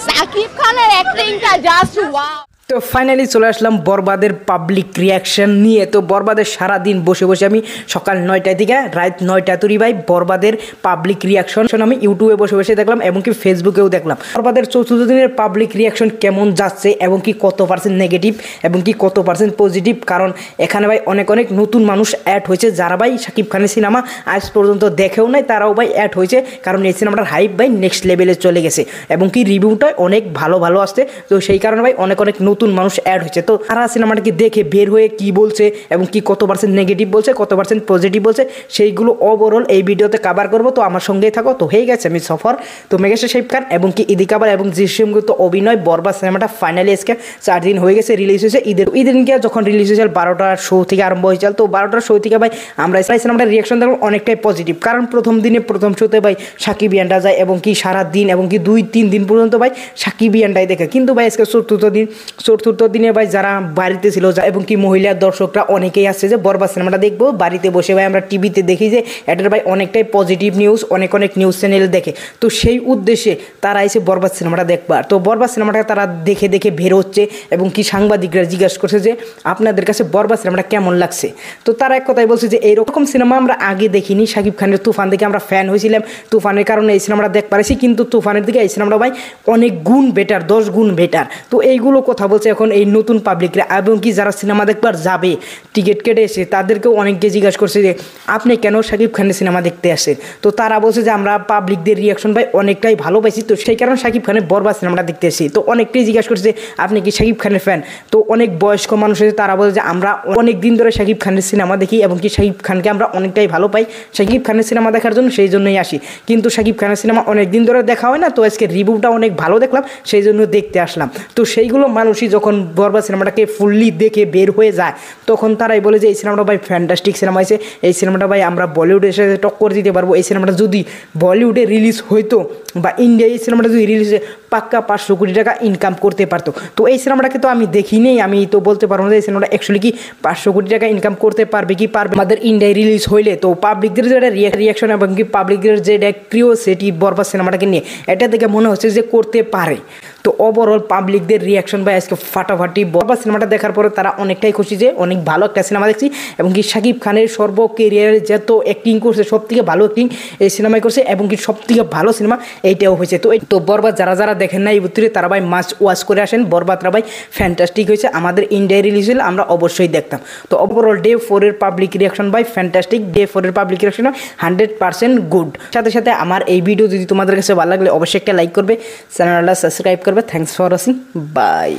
সাকিব খানের অ্যাক্টিংটা just wow. তো finally চলে আসলাম বরবাদের পাবলিক রিয়াকশন নিয়ে। তো বরবাদের সারাদিন বসে বসে আমি সকাল 9টায় থেকে রাত 9টা তৈরি ভাই বরবাদের পাবলিক রিয়াকশন আমি ইউটিউবে বসে বসে দেখলাম এবং কি ফেসবুকেও দেখলাম বরবাদের চতুর্থ দিনের পাবলিক রিয়াকশন কেমন যাচ্ছে এবং কি কত পার্সেন্ট নেগেটিভ এবং কি কত পার্সেন্ট পজিটিভ। কারণ এখানে ভাই অনেক অনেক নতুন মানুষ অ্যাড হয়েছে যারা ভাই শাকিব খানের সিনেমা আজ পর্যন্ত দেখেও নাই, তারাও ভাই অ্যাড হয়েছে। কারণ এই সিনেমাটার হাইপ ভাই নেক্সট লেভেলে চলে গেছে এবং কি রিভিউটা অনেক ভালো ভালো আসছে। তো সেই কারণে ভাই অনেক অনেক নতুন মানুষ অ্যাড হয়েছে। তো তারা সিনেমাটাকে দেখে বের হয়ে কি বলছে এবং কি কত পার্সেন্ট নেগেটিভ বলছে, কত পার্সেন্ট পজিটিভ বলছে, সেইগুলো ওভারঅল এই ভিডিওতে কভার করবো। তো আমার সঙ্গেই থাকো। তো হয়ে গেছে আমি সফর। তো মেঘেশ্বর শাকিব খান এবং কি ইদি কাবার এবং জিসিমগুলো অভিনয় বরবাদ সিনেমাটা ফাইনালি আজকে 4 দিন হয়ে গেছে রিলিজ হয়েছে। ঈদিনকে যখন রিলিজ হয়েছিল 12টার শো থেকে আরম্ভ হয়েছিল। তো 12টার শো থেকে ভাই আমরা সিনেমাটার রিয়াকশন দেখলাম অনেকটাই পজিটিভ। কারণ প্রথম দিনে প্রথম শোতে ভাই সাকিবিয়ানটা যায় এবং কি সারা দিন এবং কি 2-3 দিন পর্যন্ত ভাই সাকিবিয়ানটাই দেখে। কিন্তু ভাই আজকে চতুর্থ দিনে ভাই যারা বাড়িতে ছিল এবং কি মহিলা দর্শকরা অনেকেই আসছে যে বরবাদ সিনেমাটা দেখবো বাড়িতে বসে ভাই আমরা টিভিতে দেখি যে এটার ভাই অনেকটাই পজিটিভ নিউজ, অনেক নিউজ চ্যানেল দেখে। তো সেই উদ্দেশ্যে তারা এসে বরবাদ সিনেমাটা দেখবার। তো বরবাদ সিনেমাটা তারা দেখে বের হচ্ছে এবং কি সাংবাদিকরা জিজ্ঞাসা করছে যে আপনাদের কাছে বরবাদ সিনেমাটা কেমন লাগছে। তো তারা এক কথাই বলছে যে এইরকম সিনেমা আমরা আগে দেখিনি। শাকিব খানের তুফান দেখে আমরা ফ্যান হয়েছিলাম, তুফানের কারণে এই সিনেমাটা দেখতে পারেছি, কিন্তু তুফানের দিকে এই সিনেমাটা ভাই অনেক গুণ বেটার, 10 গুণ বেটার। তো এইগুলো কথা বলছে এখন এই নতুন পাবলিকরা এবং কি যারা সিনেমা দেখবার যাবে টিকিট কেটে এসে তাদেরকেও অনেককে জিজ্ঞাসা করছে যে আপনি কেন শাকিব খানের সিনেমা দেখতে আসেন। তো তারা বলছে যে আমরা পাবলিকদের রিয়াকশন ভাই অনেকটাই ভালো পাইছি, তো সেই কারণে শাকিব খানের বরবাদ সিনেমাটা দেখতে আসি। তো অনেকটাই জিজ্ঞাসা করছে আপনি কি শাকিব খানের ফ্যান। তো অনেক বয়স্ক মানুষ আছে তারা বলে যে আমরা অনেক দিন ধরে শাকিব খানের সিনেমা দেখি এবং কি শাকিব খানকে আমরা অনেকটাই ভালো পাই শাকিব খানের সিনেমা দেখার জন্য, সেই জন্যই আসি। কিন্তু শাকিব খানের সিনেমা অনেক দিন ধরে দেখা হয় না, তো আজকে রিভিউটা অনেক ভালো দেখলাম, সেই জন্য দেখতে আসলাম। তো সেইগুলো মানুষই যখন বরবাদ সিনেমাটাকে ফুললি দেখে বের হয়ে যায় তখন তারাই বলে যে এই সিনেমাটা ভাই ফ্যান্টাস্টিক সিনেমা হয়েছে, এই সিনেমাটা ভাই আমরা বলিউডের সাথে টক্কর দিতে পারবো। এই সিনেমাটা যদি বলিউডে রিলিজ হইতো বা ইন্ডিয়ায় এই সিনেমাটা যদি রিলিজ হয় পাক্কা 500 কোটি টাকা ইনকাম করতে পারতো। তো এই সিনেমাটাকে তো আমি দেখিনি, আমি তো বলতে পারবো না এই সিনেমাটা অ্যাকচুয়ালি কি 500 কোটি টাকা ইনকাম করতে পারবে কি পারবে আমাদের ইন্ডিয়ায় রিলিজ হইলে। তো পাবলিকদের যেটা রিয়াকশন এবং কি পাবলিকদের যেটা কিউরিওসিটি বরবাদ সিনেমাটাকে নিয়ে এটা দেখে মনে হচ্ছে যে করতে পারে। তো ওভারঅল পাবলিকদের রিয়াকশন ভাই আজকে ফাটাফাটি। বরবাদ সিনেমাটা দেখার পরে তারা অনেকটাই খুশি যে অনেক ভালো একটা সিনেমা দেখছি এবং কি শাকিব খানের সর্ব কেরিয়ারে যত অ্যাক্টিং করছে সব থেকে ভালো অ্যাক্টিং এই সিনেমায় করছে এবং কি সব থেকে ভালো সিনেমা এইটাও হয়েছে। তো বরবাদ যারা দেখেন না এই ভিতরে তারা ভাই মাস্ট ওয়াচ করে আসেন। বরবাদরা ভাই ফ্যান্টাস্টিক হয়েছে, আমাদের ইন্ডিয়ায় রিলিজ হলে আমরা অবশ্যই দেখতাম। তো ওভারঅল ডে 4 এর পাবলিক রিয়াকশন ভাই ফ্যান্টাস্টিক, ডে 4 এর পাবলিক রিয়াকশন 100% গুড। সাথে আমার এই ভিডিও যদি তোমাদের কাছে ভালো লাগলে অবশ্যই একটা লাইক করবে, চ্যানেলটা সাবস্ক্রাইব করবে। Thanks for watching, by.